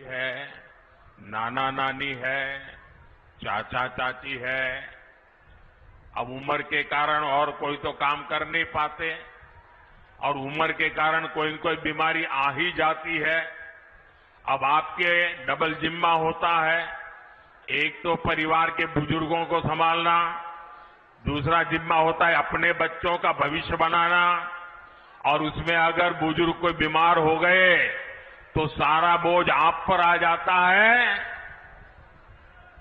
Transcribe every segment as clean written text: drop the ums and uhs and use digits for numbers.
है, नाना नानी है, चाचा चाची है। अब उम्र के कारण और कोई तो काम कर नहीं पाते और उम्र के कारण कोई न कोई बीमारी आ ही जाती है। अब आपके डबल जिम्मा होता है, एक तो परिवार के बुजुर्गों को संभालना, दूसरा जिम्मा होता है अपने बच्चों का भविष्य बनाना, और उसमें अगर बुजुर्ग कोई बीमार हो गए तो सारा बोझ आप पर आ जाता है।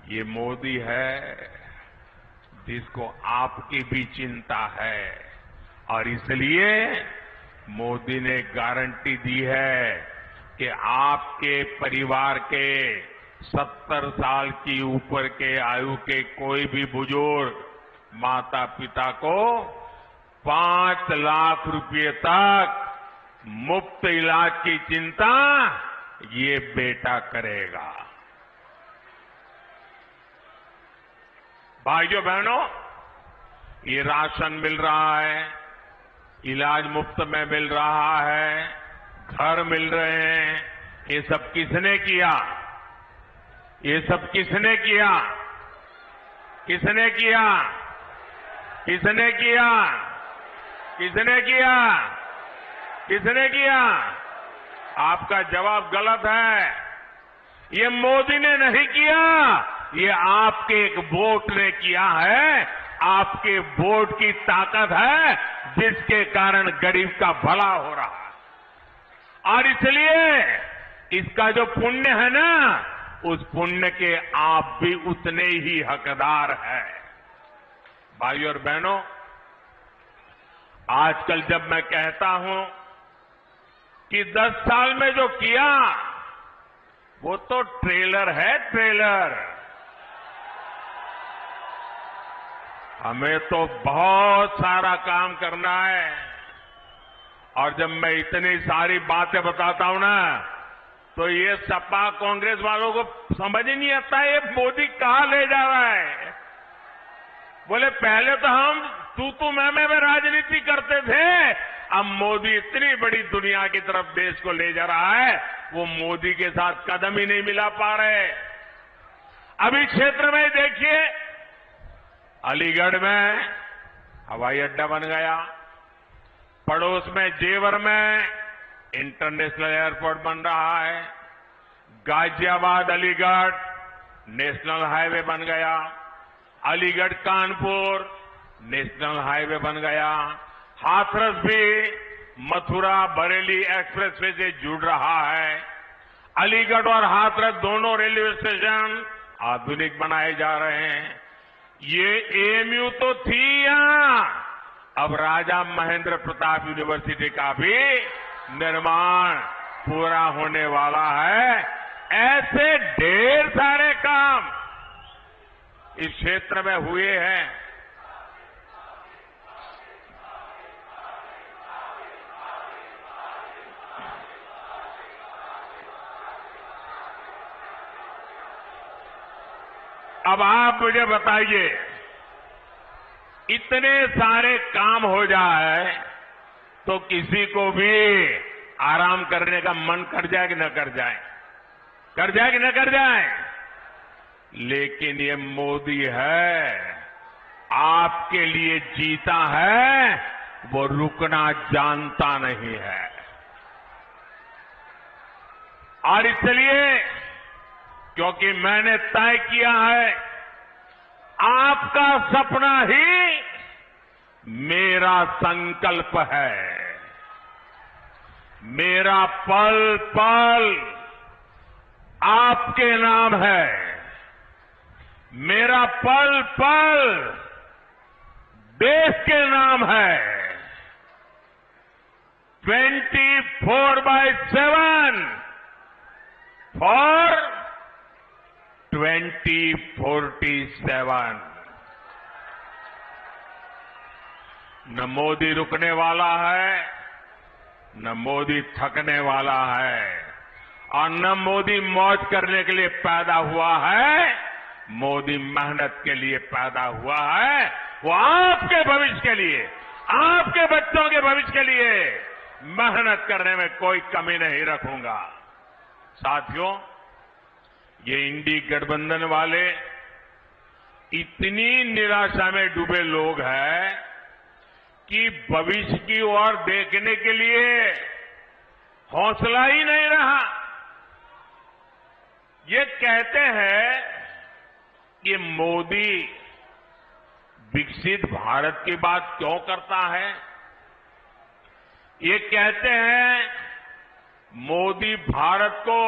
ये मोदी है जिसको आपकी भी चिंता है और इसलिए मोदी ने गारंटी दी है कि आपके परिवार के 70 साल की ऊपर के आयु के कोई भी बुजुर्ग माता पिता को 5 लाख रुपए तक मुफ्त इलाज की चिंता ये बेटा करेगा। भाइयों बहनों, ये राशन मिल रहा है, इलाज मुफ्त में मिल रहा है, घर मिल रहे हैं, ये सब किसने किया? ये सब किसने किया? किसने किया? किसने किया? किसने किया? किसने किया? आपका जवाब गलत है। ये मोदी ने नहीं किया, ये आपके एक वोट ने किया है। आपके वोट की ताकत है जिसके कारण गरीब का भला हो रहा है। और इसलिए इसका जो पुण्य है ना, उस पुण्य के आप भी उतने ही हकदार हैं। भाइयों और बहनों, आजकल जब मैं कहता हूं कि 10 साल में जो किया वो तो ट्रेलर है, ट्रेलर। हमें तो बहुत सारा काम करना है। और जब मैं इतनी सारी बातें बताता हूं ना, तो ये सपा कांग्रेस वालों को समझ ही नहीं आता ये मोदी कहां ले जा रहा है। बोले पहले तो हम तू मैं राजनीति करते थे, अब मोदी इतनी बड़ी दुनिया की तरफ देश को ले जा रहा है, वो मोदी के साथ कदम ही नहीं मिला पा रहे। अभी क्षेत्र में देखिए, अलीगढ़ में हवाई अड्डा बन गया, पड़ोस में जेवर में इंटरनेशनल एयरपोर्ट बन रहा है, गाजियाबाद अलीगढ़ नेशनल हाईवे बन गया, अलीगढ़ कानपुर नेशनल हाईवे बन गया, हाथरस भी मथुरा बरेली एक्सप्रेसवे से जुड़ रहा है। अलीगढ़ और हाथरस दोनों रेलवे स्टेशन आधुनिक बनाए जा रहे हैं। ये एएमयू तो थी यहां, अब राजा महेंद्र प्रताप यूनिवर्सिटी का भी निर्माण पूरा होने वाला है। ऐसे ढेर सारे काम इस क्षेत्र में हुए हैं। अब आप मुझे बताइए, इतने सारे काम हो जाए तो किसी को भी आराम करने का मन कर जाए कि न कर जाए? कर जाए कि न कर जाए? लेकिन ये मोदी है, आपके लिए जीता है, वो रुकना जानता नहीं है। और इसलिए क्योंकि मैंने तय किया है, आपका सपना ही मेरा संकल्प है। मेरा पल पल आपके नाम है। मेरा पल पल देश के नाम है। 24/7 फॉर 2047। न मोदी रुकने वाला है, न मोदी थकने वाला है, और न मोदी मौज करने के लिए पैदा हुआ है। मोदी मेहनत के लिए पैदा हुआ है। वो आपके भविष्य के लिए, आपके बच्चों के भविष्य के लिए मेहनत करने में कोई कमी नहीं रखूंगा। साथियों, ये इंडी गठबंधन वाले इतनी निराशा में डूबे लोग हैं कि भविष्य की ओर देखने के लिए हौसला ही नहीं रहा। ये कहते हैं कि मोदी विकसित भारत की बात क्यों करता है। ये कहते हैं मोदी भारत को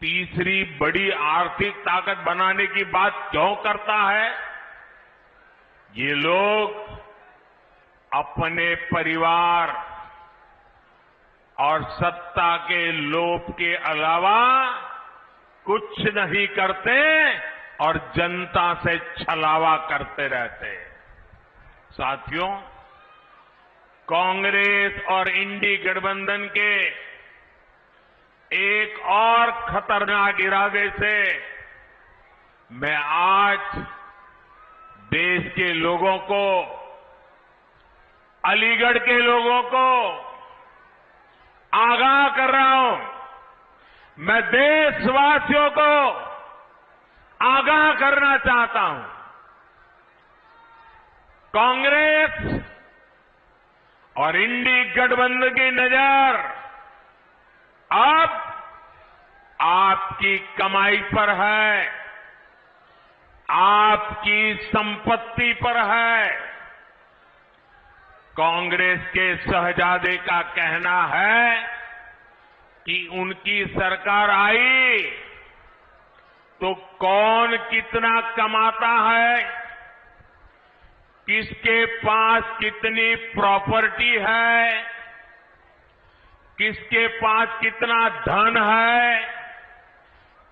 तीसरी बड़ी आर्थिक ताकत बनाने की बात क्यों करता है। ये लोग अपने परिवार और सत्ता के लोभ के अलावा कुछ नहीं करते और जनता से छलावा करते रहते। साथियों, कांग्रेस और इंडी गठबंधन के एक और खतरनाक इरादे से मैं आज देश के लोगों को, अलीगढ़ के लोगों को आगाह कर रहा हूं। मैं देशवासियों को आगाह करना चाहता हूं। कांग्रेस और इंडी गठबंधन की नजर अब आपकी कमाई पर है, आपकी संपत्ति पर है। कांग्रेस के शहजादे का कहना है कि उनकी सरकार आई तो कौन कितना कमाता है, किसके पास कितनी प्रॉपर्टी है, किसके पास कितना धन है,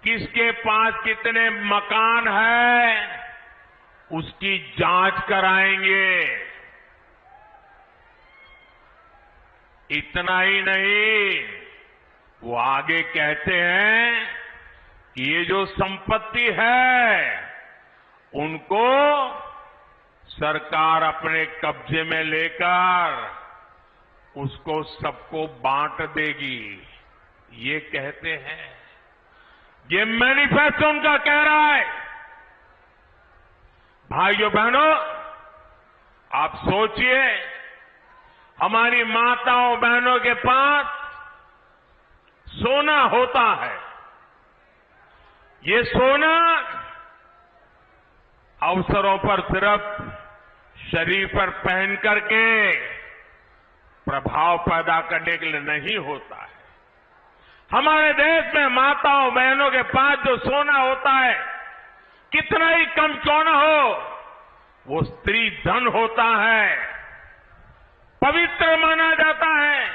किसके पास कितने मकान है, उसकी जांच कराएंगे। इतना ही नहीं, वो आगे कहते हैं कि ये जो संपत्ति है उनको सरकार अपने कब्जे में लेकर उसको सबको बांट देगी। ये कहते हैं, ये मैनिफेस्टो उनका कह रहा है। भाइयों बहनों, आप सोचिए, हमारी माताओं बहनों के पास सोना होता है। ये सोना अवसरों पर सिर्फ शरीर पर पहन करके प्रभाव पैदा करने के लिए नहीं होता है। हमारे देश में माताओं बहनों के पास जो सोना होता है, कितना ही कम क्यों न हो, वो स्त्री धन होता है, पवित्र माना जाता है,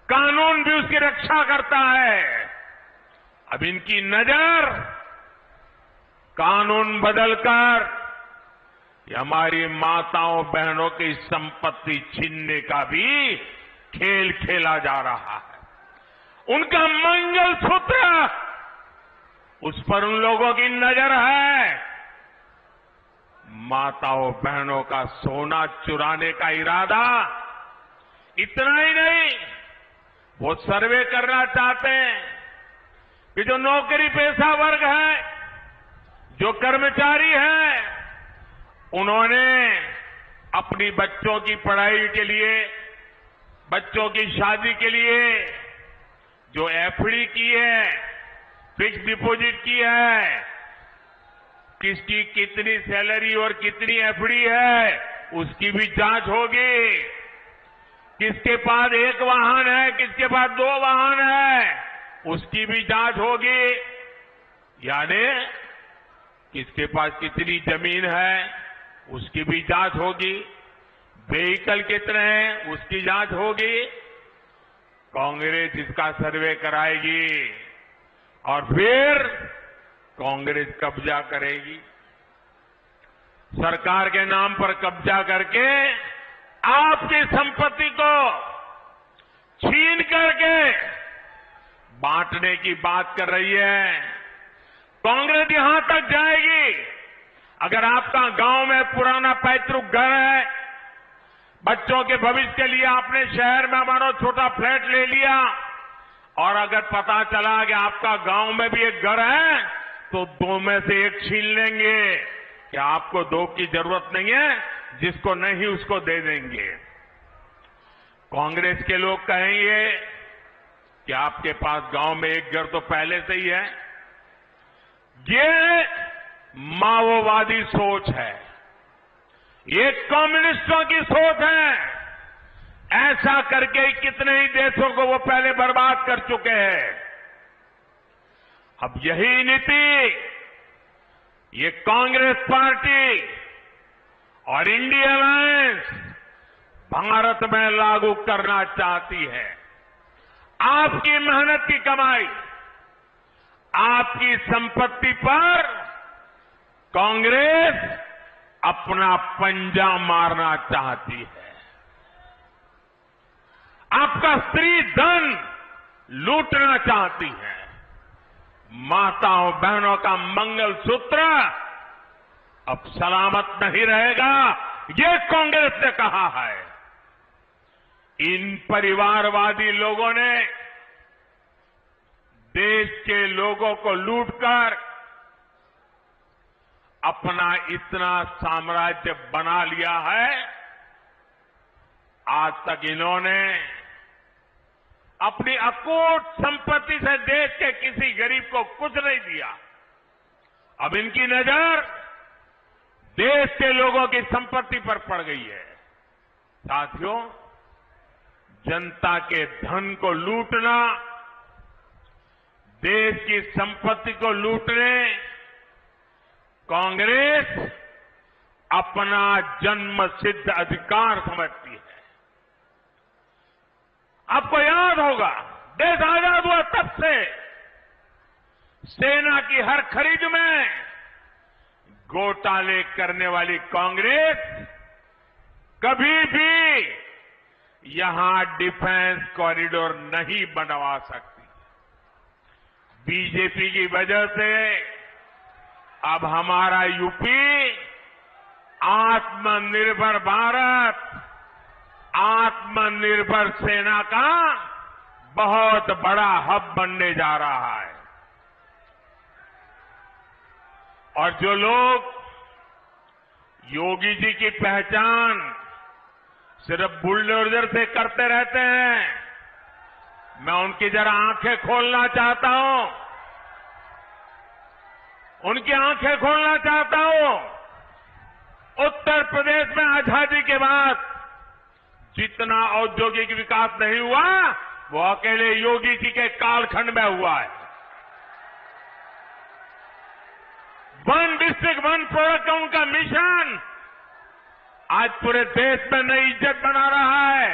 कानून भी उसकी रक्षा करता है। अब इनकी नजर कानून बदलकर ये हमारी माताओं बहनों की संपत्ति छीनने का भी खेल खेला जा रहा है। उनका मंगलसूत्र, उस पर उन लोगों की नजर है। माताओं बहनों का सोना चुराने का इरादा। इतना ही नहीं, वो सर्वे करना चाहते हैं कि जो नौकरी पेशा वर्ग है, जो कर्मचारी हैं, उन्होंने अपनी बच्चों की पढ़ाई के लिए, बच्चों की शादी के लिए जो एफडी की है, फिक्स डिपॉजिट की है, किसकी कितनी सैलरी और कितनी एफडी है, उसकी भी जांच होगी। किसके पास एक वाहन है, किसके पास 2 वाहन है, उसकी भी जांच होगी। यानी किसके पास कितनी जमीन है, उसकी भी जांच होगी। व्हीकल कितने हैं, उसकी जांच होगी। कांग्रेस इसका सर्वे कराएगी और फिर कांग्रेस कब्जा करेगी। सरकार के नाम पर कब्जा करके आपकी संपत्ति को छीन करके बांटने की बात कर रही है। कांग्रेस यहां तक जाएगी, अगर आपका गांव में पुराना पैतृक घर है, बच्चों के भविष्य के लिए आपने शहर में मानो छोटा फ्लैट ले लिया और अगर पता चला कि आपका गांव में भी एक घर है तो दो में से एक छीन लेंगे कि आपको दो की जरूरत नहीं है, जिसको नहीं उसको दे देंगे। कांग्रेस के लोग कहेंगे कि आपके पास गांव में एक घर तो पहले से ही है। ये माओवादी सोच है, ये कम्युनिस्टों की सोच है। ऐसा करके कितने ही देशों को वो पहले बर्बाद कर चुके हैं। अब यही नीति ये कांग्रेस पार्टी और इंडिया अलायंस भारत में लागू करना चाहती है। आपकी मेहनत की कमाई, आपकी संपत्ति पर कांग्रेस अपना पंजा मारना चाहती है। आपका स्त्री धन लूटना चाहती है। माताओं बहनों का मंगलसूत्र अब सलामत नहीं रहेगा, ये कांग्रेस ने कहा है। इन परिवारवादी लोगों ने देश के लोगों को लूटकर अपना इतना साम्राज्य बना लिया है। आज तक इन्होंने अपनी अकूट संपत्ति से देश के किसी गरीब को कुछ नहीं दिया। अब इनकी नजर देश के लोगों की संपत्ति पर पड़ गई है। साथियों, जनता के धन को लूटना, देश की संपत्ति को लूटने कांग्रेस अपना जन्मसिद्ध अधिकार समझती है। आपको याद होगा, देश आजाद हुआ तब से सेना की हर खरीद में घोटाले करने वाली कांग्रेस कभी भी यहां डिफेंस कॉरिडोर नहीं बनवा सकती। बीजेपी की वजह से अब हमारा यूपी आत्मनिर्भर भारत, आत्मनिर्भर सेना का बहुत बड़ा हब बनने जा रहा है। और जो लोग योगी जी की पहचान सिर्फ बुलडोजर से करते रहते हैं, मैं उनकी जरा आंखें खोलना चाहता हूं, उनकी आंखें खोलना चाहता हूं। उत्तर प्रदेश में आजादी के बाद जितना औद्योगिक विकास नहीं हुआ वो अकेले योगी जी के कालखंड में हुआ है। वन डिस्ट्रिक्ट वन प्रोडक्ट का उनका मिशन आज पूरे देश में नई इज्जत बना रहा है।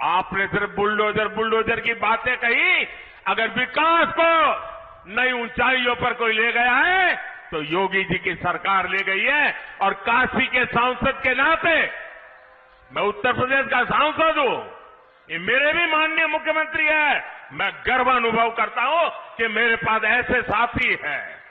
आपने सिर्फ बुलडोजर बुलडोजर की बातें कही, अगर विकास को नई ऊंचाइयों पर कोई ले गया है तो योगी जी की सरकार ले गई है। और काशी के सांसद के नाते मैं उत्तर प्रदेश का सांसद हूं, ये मेरे भी माननीय मुख्यमंत्री है। मैं गर्व अनुभव करता हूं कि मेरे पास ऐसे साथी हैं।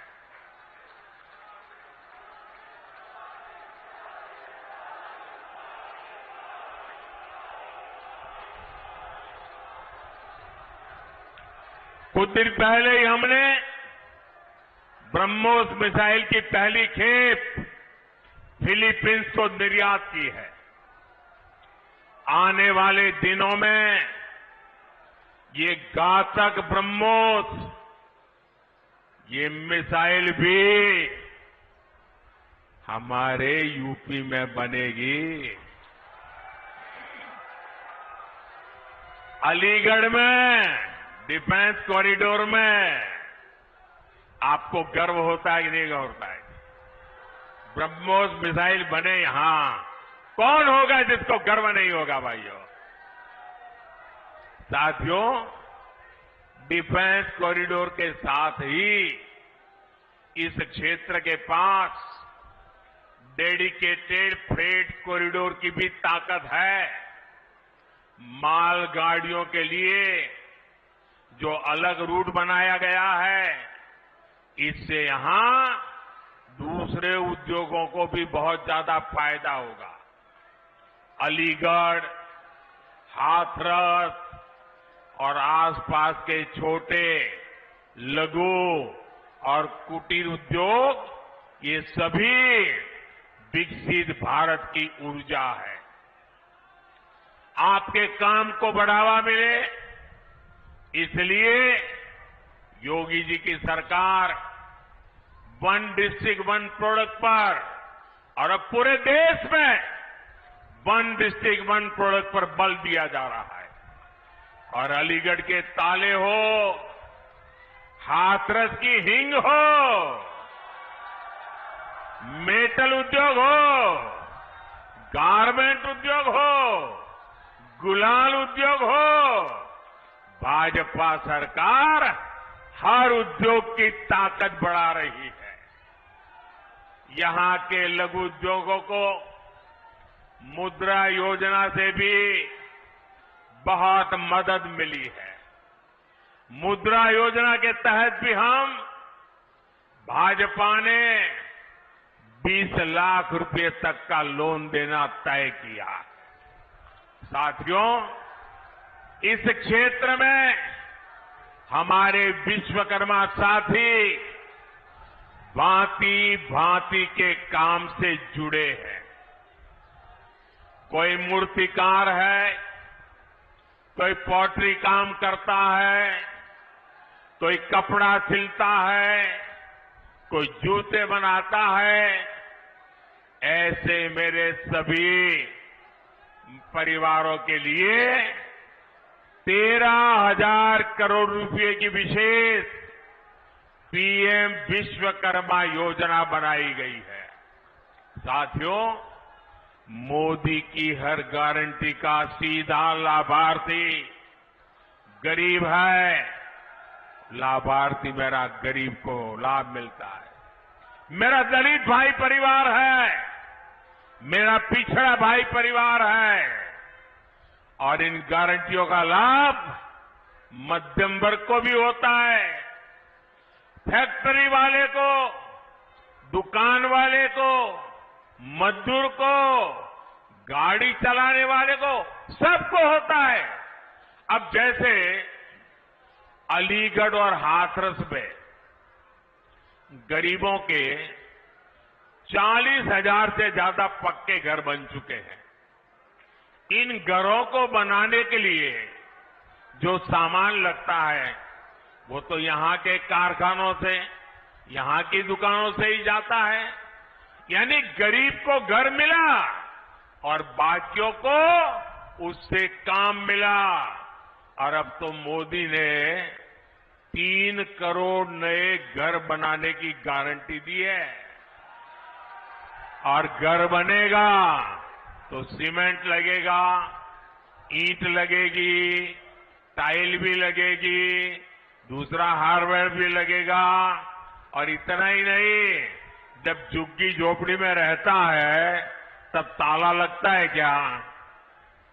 कुछ दिन पहले ही हमने ब्रह्मोस मिसाइल की पहली खेप फिलीपींस को निर्यात की है। आने वाले दिनों में ये घातक ब्रह्मोस, ये मिसाइल भी हमारे यूपी में बनेगी। अलीगढ़ में डिफेंस कॉरिडोर में आपको गर्व होता है कि नहीं होता है? ब्रह्मोस मिसाइल बने यहां, कौन होगा जिसको गर्व नहीं होगा भाइयों? साथियों, डिफेंस कॉरिडोर के साथ ही इस क्षेत्र के पास डेडिकेटेड फ्रेट कॉरिडोर की भी ताकत है। मालगाड़ियों के लिए जो अलग रूट बनाया गया है, इससे यहां दूसरे उद्योगों को भी बहुत ज्यादा फायदा होगा। अलीगढ़, हाथरस और आसपास के छोटे, लघु और कुटीर उद्योग, ये सभी विकसित भारत की ऊर्जा है। आपके काम को बढ़ावा मिले, इसलिए योगी जी की सरकार वन डिस्ट्रिक्ट वन प्रोडक्ट पर और अब पूरे देश में वन डिस्ट्रिक्ट वन प्रोडक्ट पर बल दिया जा रहा है। और अलीगढ़ के ताले हो, हाथरस की हिंग हो, मेटल उद्योग हो, गारमेंट उद्योग हो, गुलाल उद्योग हो, भाजपा सरकार हर उद्योग की ताकत बढ़ा रही है। यहां के लघु उद्योगों को मुद्रा योजना से भी बहुत मदद मिली है। मुद्रा योजना के तहत भी हम भाजपा ने 20 लाख रुपए तक का लोन देना तय किया। साथियों, इस क्षेत्र में हमारे विश्वकर्मा साथी भांति भांति के काम से जुड़े हैं। कोई मूर्तिकार है, कोई पॉटरी काम करता है, कोई कपड़ा सिलता है, कोई जूते बनाता है। ऐसे मेरे सभी परिवारों के लिए 13,000 करोड़ रुपए की विशेष पीएम विश्वकर्मा योजना बनाई गई है। साथियों, मोदी की हर गारंटी का सीधा लाभार्थी गरीब है। लाभार्थी मेरा गरीब को लाभ मिलता है। मेरा दलित भाई परिवार है, मेरा पिछड़ा भाई परिवार है। और इन गारंटियों का लाभ मध्यम वर्ग को भी होता है। फैक्ट्री वाले को, दुकान वाले को, मजदूर को, गाड़ी चलाने वाले को, सबको होता है। अब जैसे अलीगढ़ और हाथरस में गरीबों के 40,000 से ज्यादा पक्के घर बन चुके हैं। इन घरों को बनाने के लिए जो सामान लगता है वो तो यहां के कारखानों से, यहां की दुकानों से ही जाता है। यानी गरीब को घर मिला और बाकियों को उससे काम मिला। और अब तो मोदी ने 3 करोड़ नए घर बनाने की गारंटी दी है। और घर बनेगा तो सीमेंट लगेगा, ईंट लगेगी, टाइल भी लगेगी, दूसरा हार्डवेयर भी लगेगा। और इतना ही नहीं, जब झुग्गी झोपड़ी में रहता है तब ताला लगता है क्या?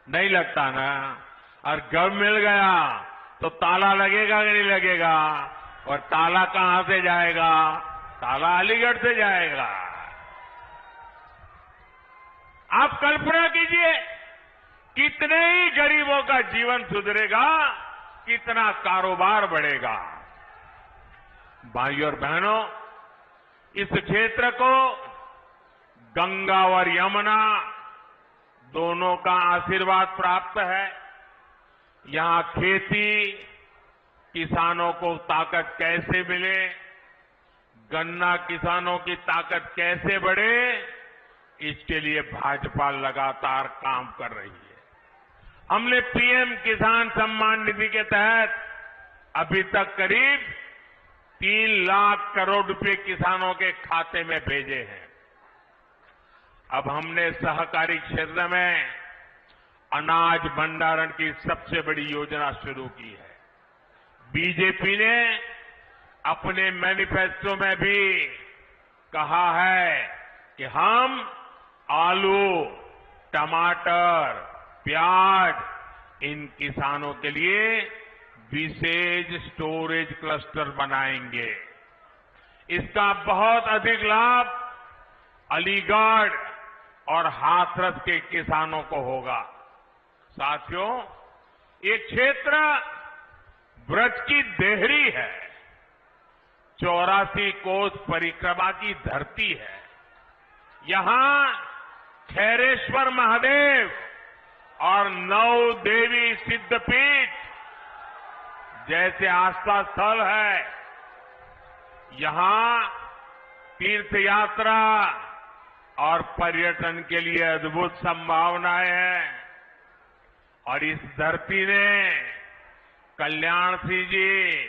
नहीं लगता ना। और घर मिल गया तो ताला लगेगा कि नहीं लगेगा? और ताला कहां से जाएगा? ताला अलीगढ़ से जाएगा। आप कल्पना कीजिए, कितने ही गरीबों का जीवन सुधरेगा, कितना कारोबार बढ़ेगा। भाइयों और बहनों, इस क्षेत्र को गंगा और यमुना दोनों का आशीर्वाद प्राप्त है। यहां खेती, किसानों को ताकत कैसे मिले, गन्ना किसानों की ताकत कैसे बढ़े, इसके लिए भाजपा लगातार काम कर रही है। हमने पीएम किसान सम्मान निधि के तहत अभी तक करीब 3 लाख करोड़ रुपए किसानों के खाते में भेजे हैं। अब हमने सहकारी क्षेत्र में अनाज भंडारण की सबसे बड़ी योजना शुरू की है। बीजेपी ने अपने मैनिफेस्टो में भी कहा है कि हम आलू, टमाटर, प्याज, इन किसानों के लिए विशेष स्टोरेज क्लस्टर बनाएंगे। इसका बहुत अधिक लाभ अलीगढ़ और हाथरस के किसानों को होगा। साथियों, ये क्षेत्र ब्रज की देहरी है, 84 कोस परिक्रमा की धरती है। यहां खैरेश्वर महादेव और 9 देवी सिद्धपीठ जैसे आस्था स्थल है। यहां तीर्थ यात्रा और पर्यटन के लिए अद्भुत संभावनाएं हैं। और इस धरती ने कल्याण सिंह जी,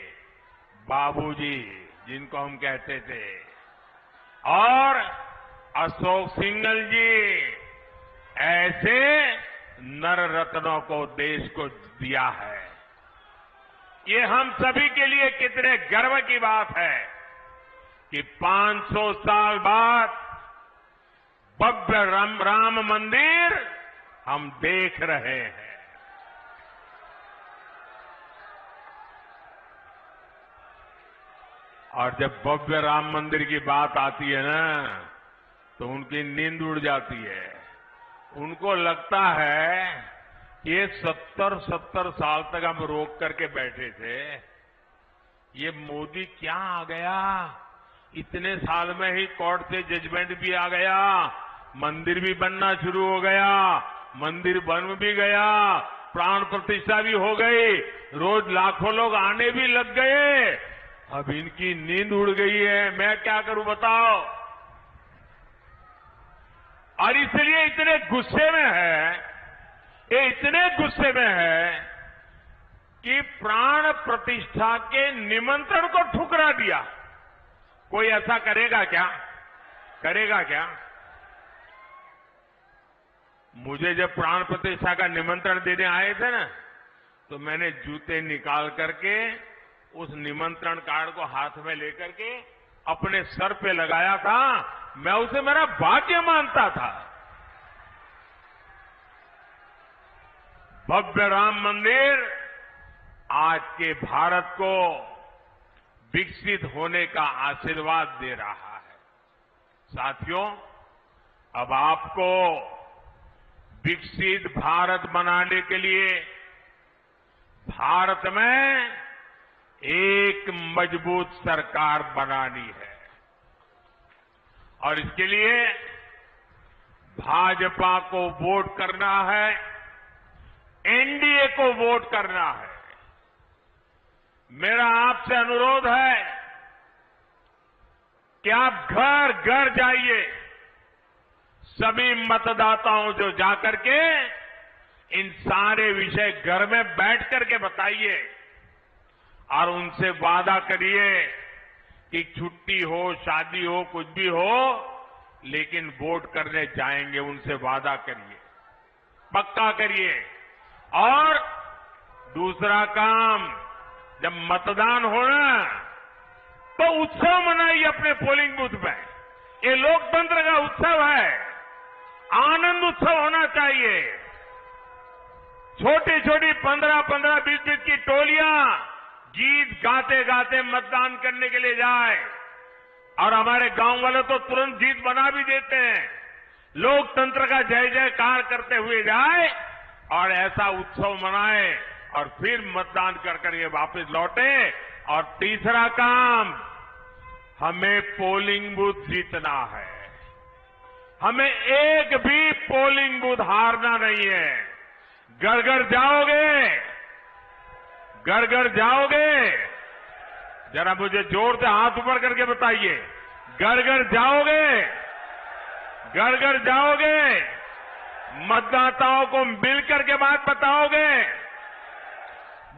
बाबूजी जिनको हम कहते थे, और अशोक सिंघल जी ऐसे नर रत्नों को देश को दिया है। ये हम सभी के लिए कितने गर्व की बात है कि 500 साल बाद भव्य राम मंदिर हम देख रहे हैं। और जब भव्य राम मंदिर की बात आती है ना, तो उनकी नींद उड़ जाती है। उनको लगता है कि ये 70 साल तक हम रोक करके बैठे थे, ये मोदी क्या आ गया, इतने साल में ही कोर्ट से जजमेंट भी आ गया, मंदिर भी बनना शुरू हो गया, मंदिर बन भी गया, प्राण प्रतिष्ठा भी हो गई, रोज लाखों लोग आने भी लग गए। अब इनकी नींद उड़ गई है, मैं क्या करूं बताओ। और इसलिए इतने गुस्से में है, ये इतने गुस्से में है कि प्राण प्रतिष्ठा के निमंत्रण को ठुकरा दिया। कोई ऐसा करेगा क्या? करेगा क्या? मुझे जब प्राण प्रतिष्ठा का निमंत्रण देने आए थे ना, तो मैंने जूते निकाल करके उस निमंत्रण कार्ड को हाथ में लेकर के अपने सर पे लगाया था। मैं उसे मेरा भाग्य मानता था। भव्य राम मंदिर आज के भारत को विकसित होने का आशीर्वाद दे रहा है। साथियों, अब आपको विकसित भारत बनाने के लिए भारत में एक मजबूत सरकार बनानी है। और इसके लिए भाजपा को वोट करना है, एनडीए को वोट करना है। मेरा आपसे अनुरोध है कि आप घर घर जाइए, सभी मतदाताओं जो जाकर के इन सारे विषय घर में बैठ करके बताइए और उनसे वादा करिए कि छुट्टी हो, शादी हो, कुछ भी हो, लेकिन वोट करने जाएंगे। उनसे वादा करिए, पक्का करिए। और दूसरा काम, जब मतदान हो ना, तो उत्सव मनाइए अपने पोलिंग बूथ में। ये लोकतंत्र का उत्सव है, आनंद उत्सव होना चाहिए। छोटी छोटी 15-15, 20-20 की टोलियां गीत गाते गाते मतदान करने के लिए जाए। और हमारे गांव वाले तो तुरंत गीत बना भी देते हैं। लोकतंत्र का जय जयकार करते हुए जाए और ऐसा उत्सव मनाए और फिर मतदान कर ये वापस लौटे। और तीसरा काम, हमें पोलिंग बूथ जीतना है। हमें एक भी पोलिंग बूथ हारना नहीं है। घर घर जाओगे, घर घर जाओगे, जरा मुझे जोर से हाथ ऊपर करके बताइए, घर घर जाओगे, घर घर जाओगे, मतदाताओं को मिलकर के बात बताओगे।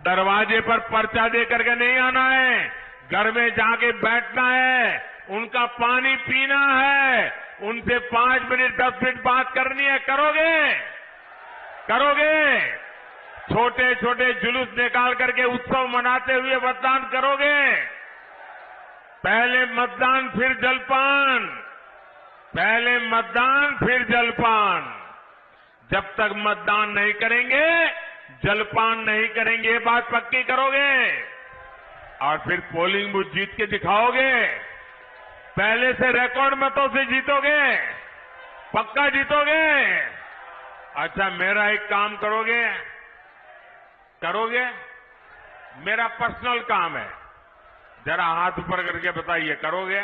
दरवाजे पर पर्चा दे करके नहीं आना है, घर में जाके बैठना है, उनका पानी पीना है, उनसे 5 मिनट 10 मिनट बात करनी है। करोगे? करोगे? छोटे छोटे जुलूस निकाल करके उत्सव मनाते हुए मतदान करोगे? पहले मतदान फिर जलपान, पहले मतदान फिर जलपान। जब तक मतदान नहीं करेंगे, जलपान नहीं करेंगे, ये बात पक्की करोगे? और फिर पोलिंग बूथ जीत के दिखाओगे? पहले से रिकॉर्ड मतों से जीतोगे? पक्का जीतोगे? अच्छा, मेरा एक काम करोगे? मेरा पर्सनल काम है, जरा हाथ ऊपर करके बताइए, करोगे?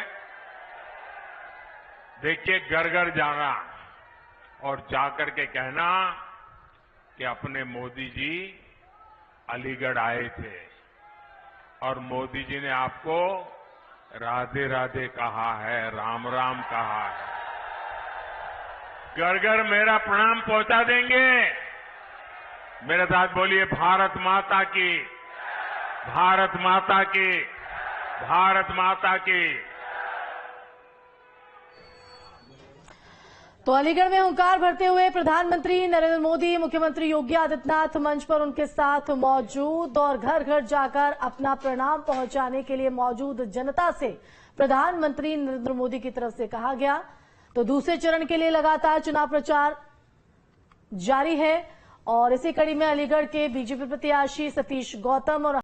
देखिए, घर घर जाना और जाकर के कहना कि अपने मोदी जी अलीगढ़ आए थे और मोदी जी ने आपको राधे राधे कहा है, राम राम कहा है। घर घर मेरा प्रणाम पहुंचा देंगे। मेरे साथ बोलिए, भारत माता की, भारत माता की, भारत माता की। तो अलीगढ़ में हुंकार भरते हुए प्रधानमंत्री नरेंद्र मोदी, मुख्यमंत्री योगी आदित्यनाथ मंच पर उनके साथ मौजूद और घर घर जाकर अपना प्रणाम पहुंचाने के लिए मौजूद जनता से प्रधानमंत्री नरेंद्र मोदी की तरफ से कहा गया। तो दूसरे चरण के लिए लगातार चुनाव प्रचार जारी है और इसी कड़ी में अलीगढ़ के बीजेपी प्रत्याशी सतीश गौतम और